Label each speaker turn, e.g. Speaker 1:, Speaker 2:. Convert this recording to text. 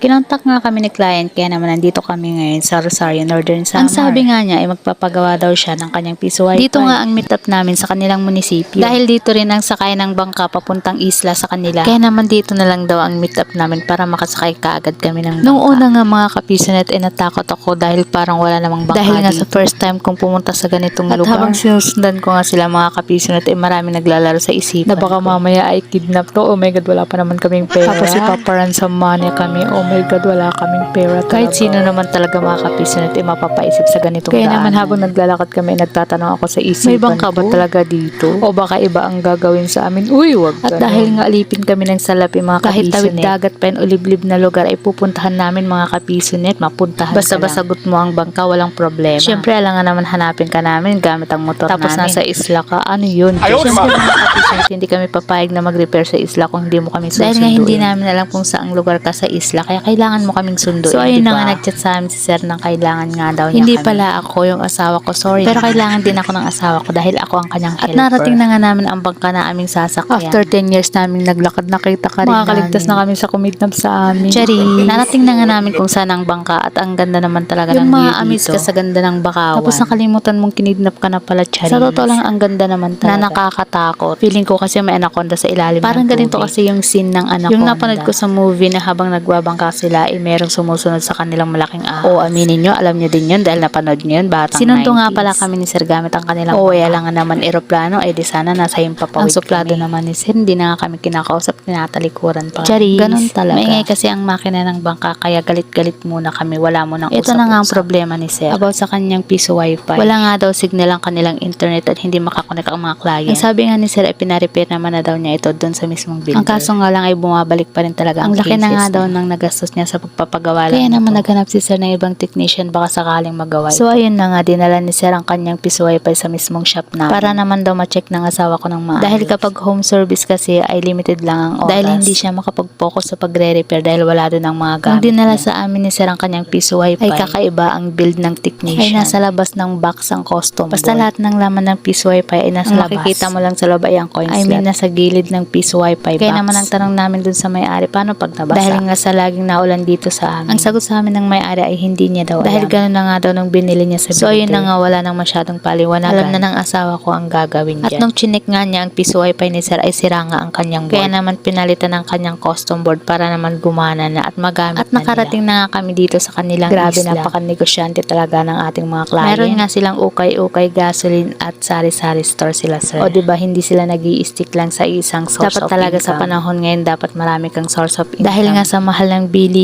Speaker 1: Kinontak nga kami ni client kaya naman nandito kami ngayon sa Rosario, Northern Samar. Ang sabi nga niya ay magpapagawa daw siya ng kanyang piso wifi. Dito nga ang meet up namin sa kanilang munisipyo. Dahil dito rin ang sakay ng bangka papuntang isla sa kanila. Kaya naman dito na lang daw ang meet up namin para makasakay kaagad kami ng bangka. Nung una nga mga kapisonet ay natakot ako dahil parang wala namang bangka. Dahil nga sa first time kong pumunta sa ganitong lugar. At habang sinusundan ko nga sila mga kapisonet ay marami naglalaro sa isipan na baka mamaya ay kidnap to. Oh my god, wala pa naman kaming pera. Tapos ipaparansa money kami. Oh my god, wala kaming pera talaga. Kahit sino naman talaga mga kapisonet ay mapapaisip sa ganitong daan. Kaya naman habang naglalakad kami nagtatanong ako sa isipan may bangka ba talaga dito? O baka iba ang gagawin sa amin? Uy, wag ganun. At dahil nga alipin kami ng salapi mga kapisonet. Kahit tawid dagat pa yun o liblib na lugar ay pupuntahan namin mga kapisonet. Mapuntahan basta sagot mo ang bangka, walang problema. Siyempre, alangan naman hanapin ka namin gamit ang motor tapos namin. Tapos nasa isla ka, ano yun? Siyempre mga kapisonet, hindi kami papayag na mag-repair sa isla kung hindi mo kami susunduin. Dahil nga hindi namin alam kung saang lugar ka sa isla, kaya kailangan mo kaming sunduin. So ayun na nga, nag-chat sa amin si sir ng kailangan nga daw niya hindi kami. Pala ako yung asawa ko, sorry. Pero kailangan din ako ng asawa ko dahil ako ang kanyang helper. At narating na nga namin ang bangka na aming sasakyan. After 10 years namin naglakad, nakita ka rin makakaligtas na kami sa kumidnap sa amin. Chari, narating na nga namin kung saan ang bangka at ang ganda naman talaga yung ng view dito. Yung ma-amaze ka sa ganda ng bakawan. Tapos nakalimutan mong kinidnap ka na pala, Chari. Sa totoo lang, ang ganda naman talaga. Na nakakatakot. Feeling ko kasi may anaconda sa ilalim parang ng tubig. Ganito kasi yung scene ng anaconda. Yung napanood ko sa movie na habang nagbabangka sila ay merong sumusunod sa kanilang malaking ahas. O aminin nyo, alam nyo din yun dahil napanood nyo yun, batang sinundo 90s. Nga pala kami ni Sir gamit ang kanilang lang naman eroplano ay di sana nasa himpapawid. Ang suplado naman ni Sir, hindi na nga kami kinakausap, tinatalikuran pa. Charis, ganun talaga. Maingay kasi ang makina ng bangka kaya galit-galit muna kami, wala mo nang usap. Ito na nga ang problema ni Sir about sa kanyang piso wifi. Wala nga daw signal ang kanilang internet at hindi makakonek ang mga client. Ang sabi nga ni Sir ay pinarepair naman na daw niya ito doon sa mismong builder. Ang kaso nga lang ay bumabalik pa rin talaga ang laki na nga daw ng nagastos niya sa pagpapagawa lang. Kaya naman naghanap si Sir ng ibang technician baka sakaling magawa. So ayun na nga, dinala ni Sir ang kanyang piso wifi sa mismong shop na para naman daw ma-check ng asawa ko ng maayos. Dahil kapag home service kasi ay limited lang ang oras. Dahil hindi siya makapag-focus sa pagre-repair dahil wala doon ang mga gamit. Nung dinala sa amin ni Sir ang kanyang piso wifi ay kakaiba ang build ng technician. Ay nasa labas ng box ang custom board. Basta lahat ng laman ng piso wifi ay nasa labas. Makikita mo lang sa loob ay ang coin slot. I mean nasa gilid ng piso wifi box. Kaya naman ang tanong namin dun sa may-ari, paano pag nabasa? Dahil nga sa laging naulan dito sa amin. Ang sagot sa amin ng may-ari ay hindi niya daw alam. Dahil gano'n na nga daw nung binili niya sa builder. So ayun na nga, wala nang masyadong paliwanagan. Alam na ng asawa ko ang gagawin dyan. At nung chinek nga niya ang piso wifi ni Sir ay sira nga ang kanyang board. Kaya naman pinalitan ng kanyang custom board para naman gumana na at magamit at nakarating na nga kami dito sa kanilang grabe, isla. Napaka-negosyante talaga ng ating mga client. Meron nga silang ukay-ukay gasoline at sari-sari store sila, Sir. O diba hindi sila nag-i-stick lang sa isang source dapat of talaga income. Sa panahon ngayon dapat marami kang source of income. Dahil nga sa mahal ng bili